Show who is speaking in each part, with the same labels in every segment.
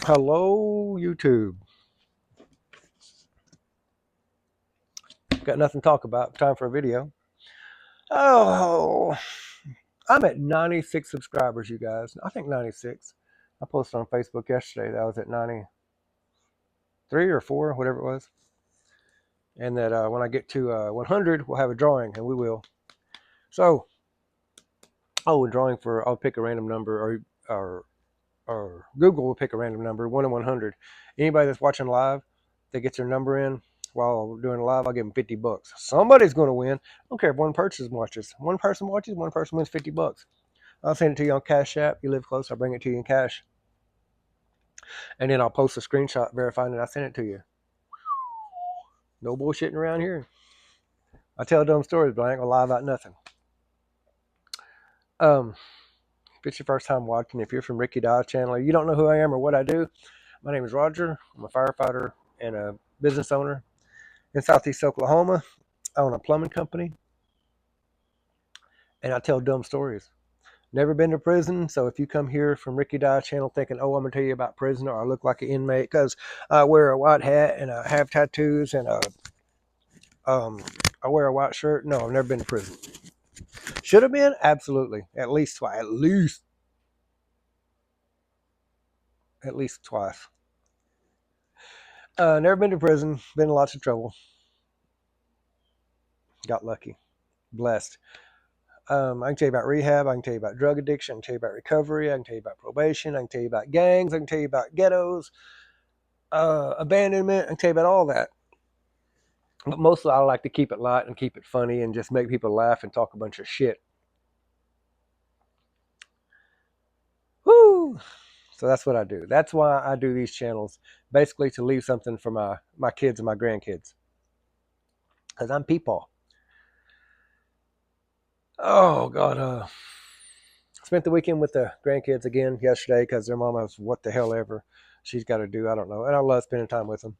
Speaker 1: Hello, YouTube. Got nothing to talk about. Time for a video. Oh, I'm at 96 subscribers, you guys. I think 96. I posted on Facebook yesterday that I was at 93 or 4, whatever it was. And that when I get to 100, we'll have a drawing, and we will. So, a drawing for, I'll pick a random number, or Google will pick a random number, 1 in 100. Anybody that's watching live that gets their number in while doing live, I'll give them $50. Somebody's going to win. I don't care if one person watches. One person watches, one person wins $50. I'll send it to you on Cash App. You live close, I'll bring it to you in cash. And then I'll post a screenshot verifying that I sent it to you. No bullshitting around here. I tell dumb stories, but I ain't going to lie about nothing. If it's your first time watching, if you're from Ricky Dodge channel, or you don't know who I am or what I do, my name is Roger. I'm a firefighter and a business owner in Southeast Oklahoma. I own a plumbing company, and I tell dumb stories. Never been to prison, so if you come here from Ricky Dye channel thinking, oh, I'm going to tell you about prison, or I look like an inmate because I wear a white hat and I have tattoos and I wear a white shirt, no, I've never been to prison. Should have been? Absolutely. At least twice. At least twice. Never been to prison. Been in lots of trouble. Got lucky. Blessed. I can tell you about rehab. I can tell you about drug addiction. I can tell you about recovery. I can tell you about probation. I can tell you about gangs. I can tell you about ghettos, abandonment. I can tell you about all that. But mostly I like to keep it light and keep it funny and just make people laugh and talk a bunch of shit. Woo! So that's what I do. That's why I do these channels, basically to leave something for my kids and my grandkids. Because I'm people. Oh, God. Spent the weekend with the grandkids again yesterday because their mama's what the hell ever she's got to do. I don't know. And I love spending time with them.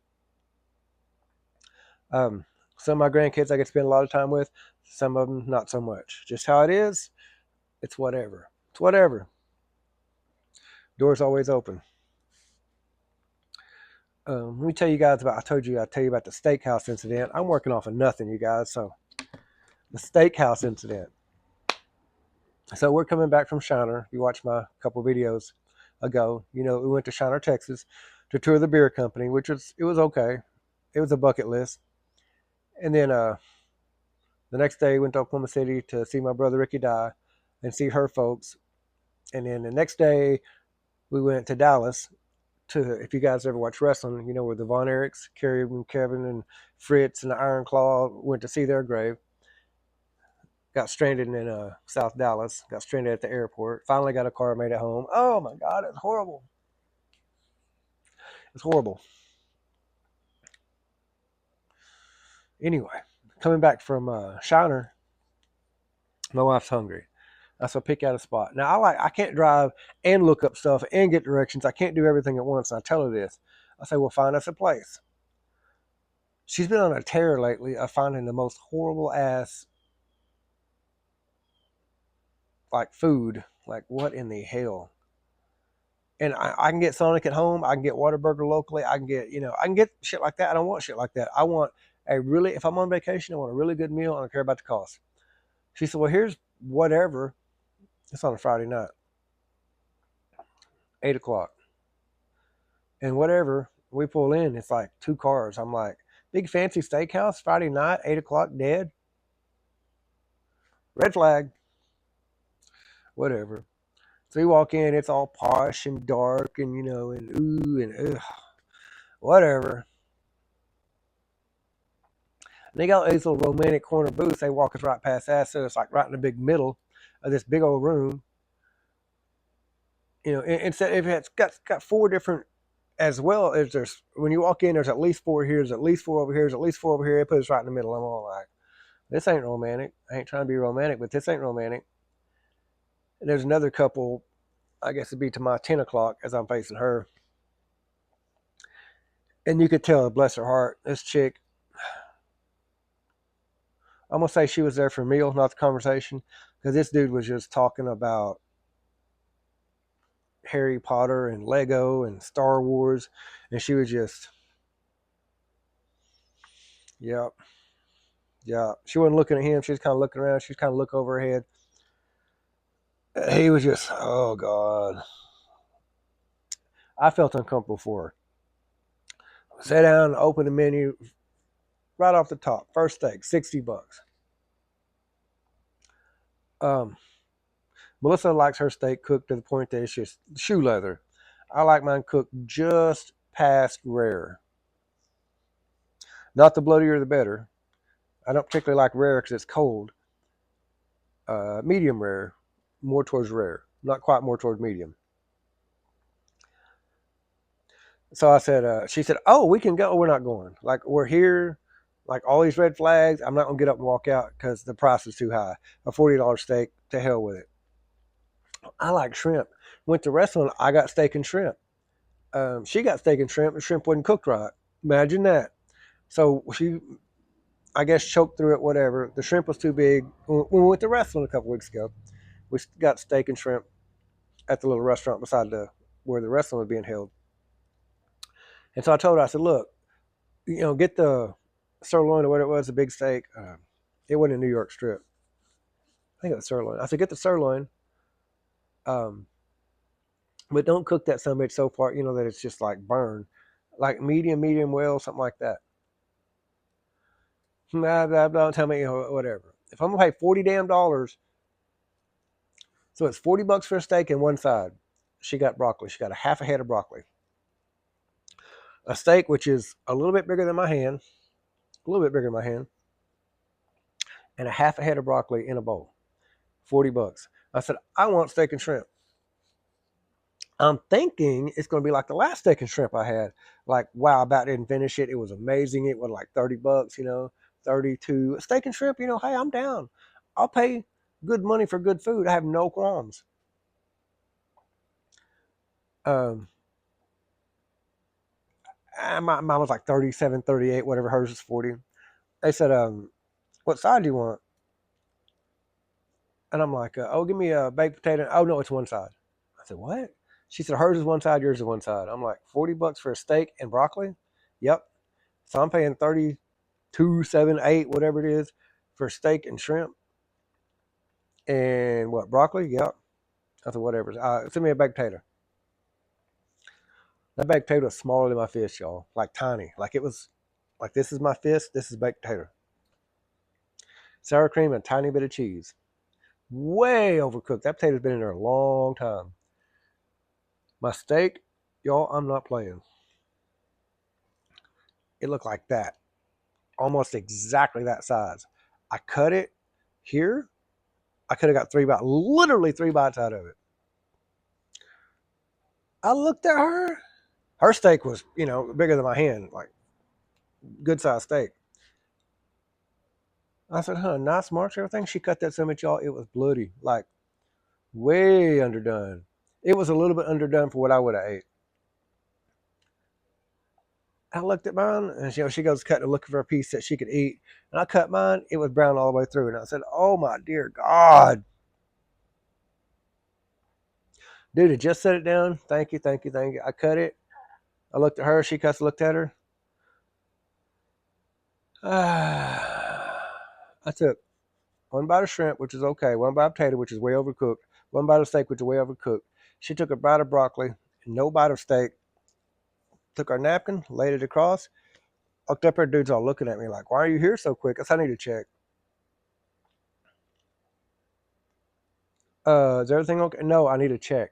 Speaker 1: Some of my grandkids I get to spend a lot of time with. Some of them not so much. Just how it is. It's whatever. It's whatever. Door's always open. Let me tell you guys about. I'd tell you about the steakhouse incident. I'm working off of nothing, you guys. So the steakhouse incident. So we're coming back from Shiner. You watched my couple videos ago. You know, we went to Shiner, Texas, to tour the beer company, which was okay. It was a bucket list. And then the next day, went to Oklahoma City to see my brother Ricky die and see her folks. And then the next day, we went to Dallas to, if you guys ever watch wrestling, you know where the Von Erichs, Kerry and Kevin and Fritz and the Iron Claw went to see their grave. Got stranded in South Dallas. Got stranded at the airport. Finally got a car, made it home. Oh my God, it's horrible. It's horrible. Anyway, coming back from Shiner, my wife's hungry. So I pick out a spot. Now I can't drive and look up stuff and get directions. I can't do everything at once. And I tell her this. I say, well, find us a place. She's been on a tear lately of finding the most horrible ass like food. Like what in the hell? And I can get Sonic at home. I can get Whataburger locally. I can get, I can get shit like that. I don't want shit like that. I want if I'm on vacation, I want a really good meal. I don't care about the cost. She said, well, here's whatever. It's on a Friday night, 8 o'clock. And whatever, we pull in, it's like 2 cars. I'm like, big fancy steakhouse, Friday night, 8 o'clock, dead. Red flag. Whatever. So we walk in, it's all posh and dark and, and ooh and ugh. Whatever. And they got these little romantic corner booths. They walk us right past that. So it's like right in the big middle of this big old room. Instead, if it's got 4 different, as well as there's, when you walk in, there's at least 4 here, there's at least 4 over here, there's at least 4 over here. They put us right in the middle. I'm all like, this ain't romantic. I ain't trying to be romantic, but this ain't romantic. And there's another couple, I guess it'd be to my 10 o'clock as I'm facing her. And you could tell, bless her heart, this chick, I'm going to say she was there for a meal, not the conversation, because this dude was just talking about Harry Potter and Lego and Star Wars, and she was just, yeah, yeah. She wasn't looking at him. She was kind of looking around. She was kind of looking over her head. He was just, oh God. I felt uncomfortable for her. Sat down, opened the menu right off the top. First steak, $60. Um, Melissa likes her steak cooked to the point that it's just shoe leather. I like mine cooked just past rare. Not the bloodier the better. I don't particularly like rare because it's cold. Medium rare, more towards rare. Not quite more towards medium. So I said, she said, oh, we can go. We're not going. Like, we're here. Like, all these red flags. I'm not going to get up and walk out because the price is too high. A $40 steak, to hell with it. I like shrimp. Went to the restaurant. I got steak and shrimp. She got steak and shrimp. The shrimp wasn't cooked right. Imagine that. So she, I guess, choked through it, whatever. The shrimp was too big. When we went to the restaurant a couple weeks ago, we got steak and shrimp at the little restaurant beside where the restaurant was being held. And so I told her, I said, look, get the sirloin or whatever it was, the big steak. It wasn't a New York strip. I think it was sirloin. I said, get the sirloin, um, but don't cook that son of a bitch so far, that it's just like burned. Like medium well, something like that. Blah, blah, blah, tell me, whatever. If I'm going to pay $40 damn dollars, so it's $40 for a steak and one side. She got broccoli. She got a half a head of broccoli. A steak, which is a little bit bigger than my hand, a little bit bigger than my hand, and a half a head of broccoli in a bowl. $40. I said, I want steak and shrimp. I'm thinking it's going to be like the last steak and shrimp I had. Like, wow, I about didn't finish it. It was amazing. It was like $30, 32. Steak and shrimp, hey, I'm down. I'll pay good money for good food. I have no qualms. Um, mine was like 37, 38, whatever. Hers is 40. They said, what side do you want? And I'm like, oh, give me a baked potato. Oh, no, it's one side. I said, what? She said, hers is one side, yours is one side. I'm like, $40 for a steak and broccoli? Yep. So I'm paying 32, 7, 8, whatever it is, for steak and shrimp. And what, broccoli? Yep. I said, whatever. Send me a baked potato. That baked potato was smaller than my fist, y'all. Like tiny. Like it was, like this is my fist, this is baked potato. Sour cream and a tiny bit of cheese. Way overcooked. That potato's been in there a long time. My steak, y'all, I'm not playing. It looked like that. Almost exactly that size. I cut it here. I could have got 3 bites, literally 3 bites out of it. I looked at her. Her steak was, bigger than my hand, like good sized steak. I said, huh, nice marks, everything. She cut that sandwich, y'all. It was bloody, like way underdone. It was a little bit underdone for what I would have ate. I looked at mine, and she goes cutting, looking for a piece that she could eat. And I cut mine. It was brown all the way through. And I said, oh my dear God. Dude, I just set it down. Thank you, thank you, thank you. I cut it. I looked at her. She cuts, looked at her. I took one bite of shrimp, which is okay, one bite of potato, which is way overcooked, one bite of steak, which is way overcooked. She took a bite of broccoli, no bite of steak, took our napkin, laid it across. Looked up, her dude's all looking at me like, why are you here so quick? I said, I need to check. Is everything okay? No, I need to check.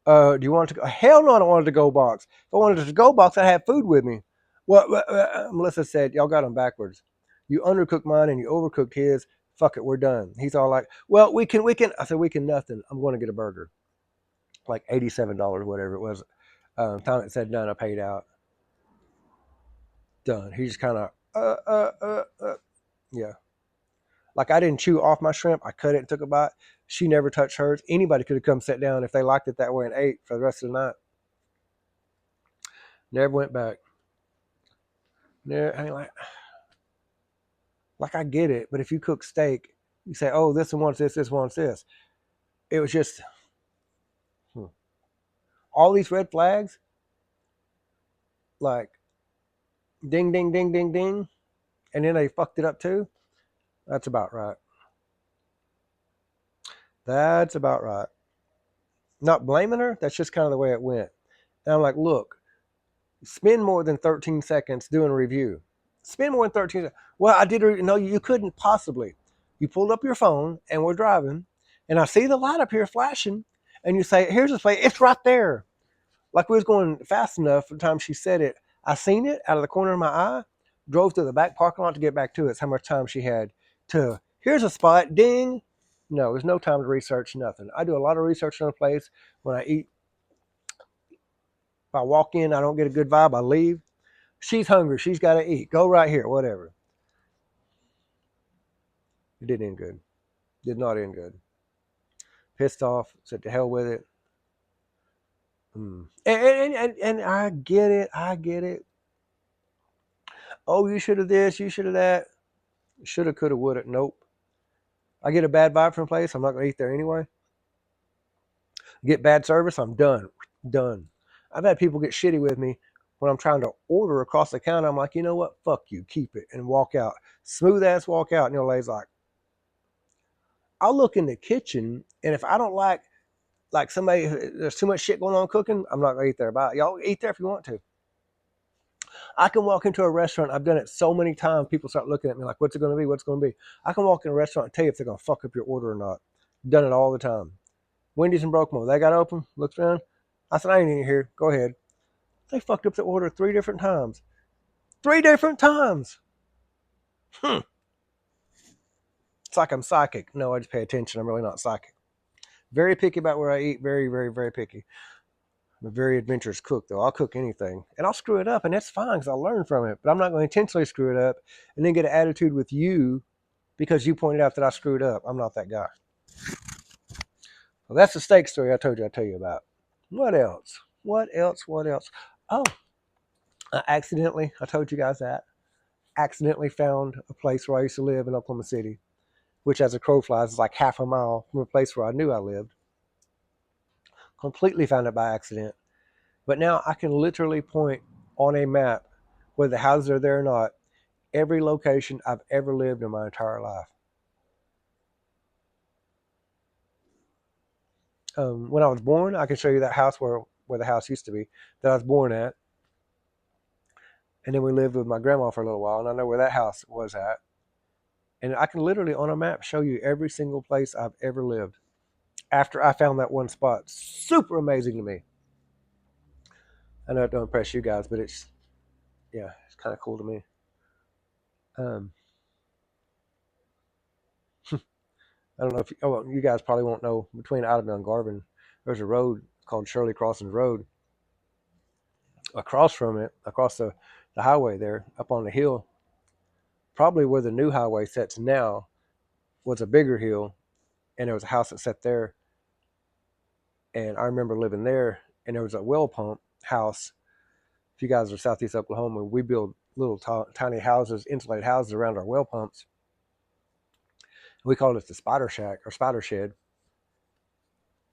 Speaker 1: Do you want it to go? Hell no, I don't want it to go box. If I wanted it to go box, I'd have food with me. Well, Melissa said, y'all got them backwards. You undercooked mine and you overcooked his. Fuck it, we're done. He's all like, well, we can. I said, we can nothing. I'm going to get a burger. Like $87, whatever it was. Time it said done, I paid out. Done. He just kind of, yeah. Like I didn't chew off my shrimp. I cut it and took a bite. She never touched hers. Anybody could have come sit down if they liked it that way and ate for the rest of the night. Never went back. Never, I mean, like I get it, but if you cook steak, you say, oh, this one wants this, this one wants this. It was just, all these red flags, like ding, ding, ding, ding, ding, and then they fucked it up too. That's about right. That's about right. Not blaming her. That's just kind of the way it went. And I'm like, look, spend more than 13 seconds doing a review. Spend more than 13 seconds. Well, I did. No, you couldn't possibly. You pulled up your phone and we're driving, and I see the light up here flashing, and you say, here's the place. It's right there. Like we was going fast enough. The time she said it, I seen it out of the corner of my eye, drove to the back parking lot to get back to it. It's how much time she had to, here's a spot, ding. No, there's no time to research nothing. I do a lot of research on a place. When I eat, if I walk in, I don't get a good vibe, I leave. She's hungry. She's got to eat. Go right here, whatever. It didn't end good. Did not end good. Pissed off. Said to hell with it. And I get it. I get it. Oh, you should have this. You should have that. Shoulda, coulda, woulda. Nope. I get a bad vibe from a place, I'm not going to eat there anyway. Get bad service, I'm done. Done. I've had people get shitty with me when I'm trying to order across the counter. I'm like, you know what? Fuck you. Keep it and walk out. Smooth ass walk out. And your lady's like, I'll look in the kitchen, and if I don't like somebody, there's too much shit going on cooking, I'm not going to eat there. Bye. Y'all eat there if you want to. I can walk into a restaurant. I've done it so many times. People start looking at me like, what's it going to be? What's it going to be? I can walk in a restaurant and tell you if they're going to fuck up your order or not. Done it all the time. Wendy's in Brookmore. They got open. Looked around. I said, I ain't in here. Go ahead. They fucked up the order 3 different times. 3 different times. Hmm. It's like I'm psychic. No, I just pay attention. I'm really not psychic. Very picky about where I eat. Very, very, very picky. I'm a very adventurous cook, though. I'll cook anything. And I'll screw it up, and that's fine because I'll learn from it. But I'm not going to intentionally screw it up and then get an attitude with you because you pointed out that I screwed up. I'm not that guy. Well, that's the steak story I told you I'd tell you about. What else? What else? What else? Oh, I told you guys that, accidentally found a place where I used to live in Oklahoma City, which as a crow flies is like half a mile from a place where I knew I lived. Completely found it by accident. But now I can literally point on a map, whether the houses are there or not, every location I've ever lived in my entire life. When I was born, I can show you that house where the house used to be that I was born at. And then we lived with my grandma for a little while, and I know where that house was at. And I can literally on a map show you every single place I've ever lived after I found that one spot. Super amazing to me. I know it don't impress you guys, but it's kind of cool to me. Um, I don't know if well, you guys probably won't know. Between Idlewild and Garvin, there's a road called Shirley Crossings Road. Across from it, across the highway there, up on the hill, probably where the new highway sits now, was a bigger hill, and there was a house that sat there. And I remember living there, and there was a well pump house. If you guys are southeast Oklahoma, we build little tiny houses, insulated houses around our well pumps. We called it the spider shack or spider shed.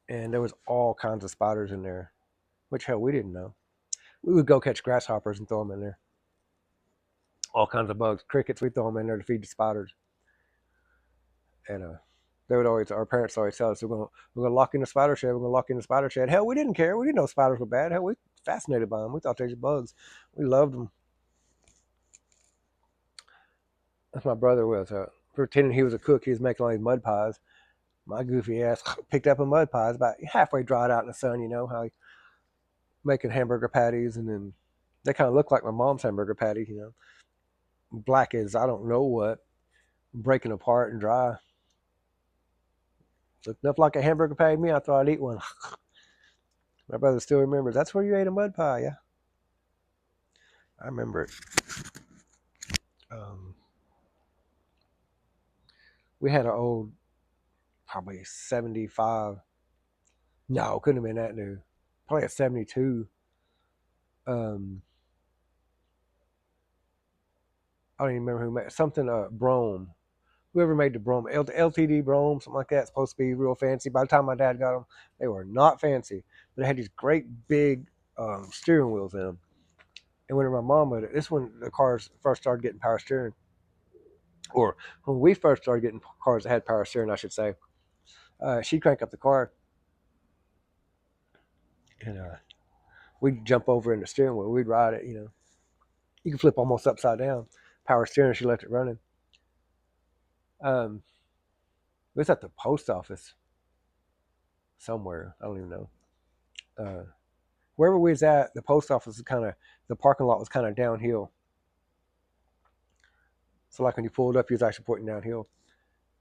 Speaker 1: And there was all kinds of spiders in there, which hell we didn't know. We would go catch grasshoppers and throw them in there. All kinds of bugs, crickets, we throw them in there to feed the spiders. And they would always, our parents always tell us, we're gonna lock in the spider shed. We're gonna lock in the spider shed. Hell, we didn't care. We didn't know spiders were bad. Hell, we were fascinated by them. We thought they were bugs. We loved them. That's my brother was pretending he was a cook. He was making all these mud pies. My goofy ass picked up a mud pie. It's about halfway dried out in the sun. You know how he making hamburger patties, and then they kind of look like my mom's hamburger patty. You know, black as I don't know what, breaking apart and dry. Looked enough like a hamburger patty to me. I thought I'd eat one. My brother still remembers. That's where you ate a mud pie, yeah. I remember it. Um, we had an old, probably 75. No, couldn't have been that new. Probably a 72. Um, I don't even remember who made something. Brome whoever made the Brougham, LTD Brougham, something like that, supposed to be real fancy. By the time my dad got them, they were not fancy, but they had these great big steering wheels in them. And when my mom would, this when the cars first started getting power steering, or when we first started getting cars that had power steering, I should say, she'd crank up the car, and we'd jump over in the steering wheel. We'd ride it, you know. You can flip almost upside down. Power steering, she left it running. It was at the post office somewhere. I don't even know. Uh, Wherever we was at, the post office was kind of, the parking lot was kind of downhill. So like when you pulled up, you was actually pointing downhill.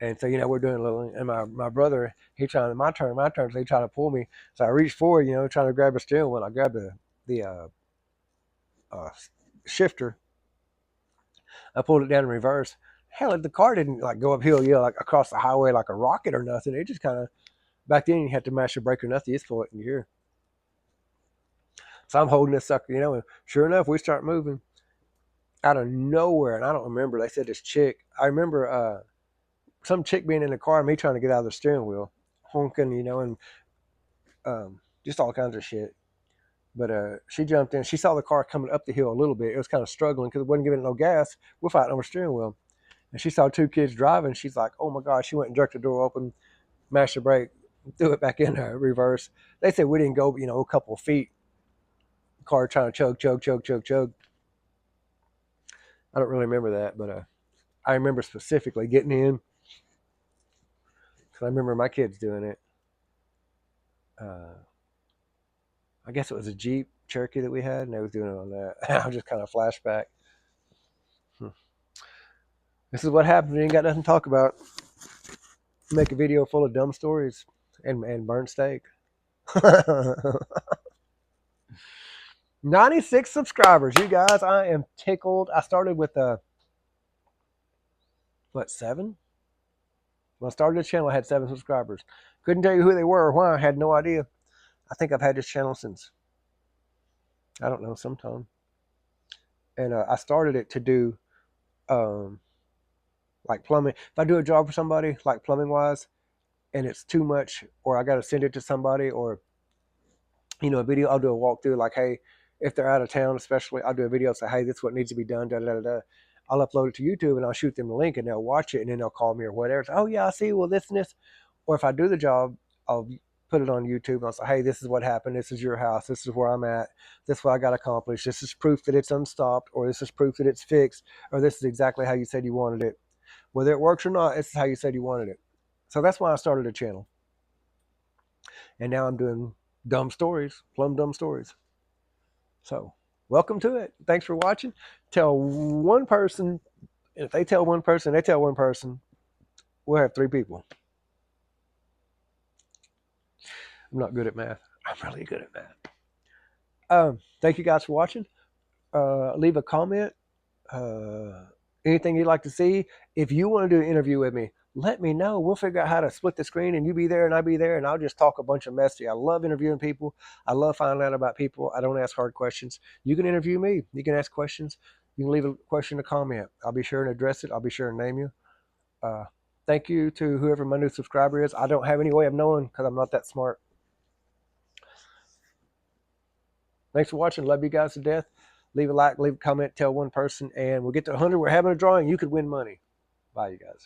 Speaker 1: And so, you know, we're doing a little, and my brother, he trying to, my turn, so he trying to pull me. So I reached forward, you know, trying to grab the steering wheel. I grabbed the uh, shifter. I pulled it down in reverse. Hell, the car didn't like go uphill, you know, like across the highway like a rocket or nothing. It just kind of, back then you had to mash the brake or nothing. You just pull it in gear. So I'm holding this sucker, you know, and sure enough, we start moving out of nowhere. And I don't remember. They said this chick. I remember some chick being in the car, and me trying to get out of the steering wheel, honking, you know, and just all kinds of shit. But she jumped in. She saw the car coming up the hill a little bit. It was kind of struggling because it wasn't giving it no gas. We're fighting over the steering wheel. And she saw two kids driving. She's like, oh my God. She went and jerked the door open, mashed the brake, threw it back in reverse. They said we didn't go, you know, a couple of feet. The car trying to chug. I don't really remember that, but I remember specifically getting in because I remember my kids doing it. Uh, I guess it was a Jeep Cherokee that we had, and they was doing it on that. I just kind of flashback. This is what happens when you ain't got nothing to talk about. Make a video full of dumb stories and burnt steak. 96 subscribers, you guys. I am tickled. I started with what, 7? When I started the channel, I had 7 subscribers. Couldn't tell you who they were or why. I had no idea. I think I've had this channel since, I don't know, sometime. And I started it to do um, like plumbing. If I do a job for somebody, like plumbing wise, and it's too much, or I got to send it to somebody, or you know, a video, I'll do a walkthrough. Like, hey, if they're out of town, especially, I'll do a video. Say, hey, this is what needs to be done. Da da da da. I'll upload it to YouTube and I'll shoot them the link, and they'll watch it, and then they'll call me or whatever. So, oh yeah, I see. Well, this and this. Or if I do the job, I'll put it on YouTube and I'll say, hey, this is what happened. This is your house. This is where I'm at. This is what I got accomplished. This is proof that it's unstopped, or this is proof that it's fixed, or this is exactly how you said you wanted it. Whether it works or not, this is how you said you wanted it. So that's why I started a channel. And now I'm doing dumb stories, plum dumb stories. So welcome to it. Thanks for watching. Tell one person. If they tell one person, they tell one person, we'll have 3 people. I'm not good at math. I'm really good at math. Thank you guys for watching. Leave a comment. Anything you'd like to see. If you want to do an interview with me, let me know. We'll figure out how to split the screen, and you be there and I'll be there, and I'll just talk a bunch of mess to you. I love interviewing people. I love finding out about people. I don't ask hard questions. You can interview me. You can ask questions. You can leave a question, a comment. I'll be sure and address it. I'll be sure and name you. Thank you to whoever my new subscriber is. I don't have any way of knowing because I'm not that smart. Thanks for watching. Love you guys to death. Leave a like, leave a comment, tell one person, and we'll get to 100. We're having a drawing. You could win money. Bye, you guys.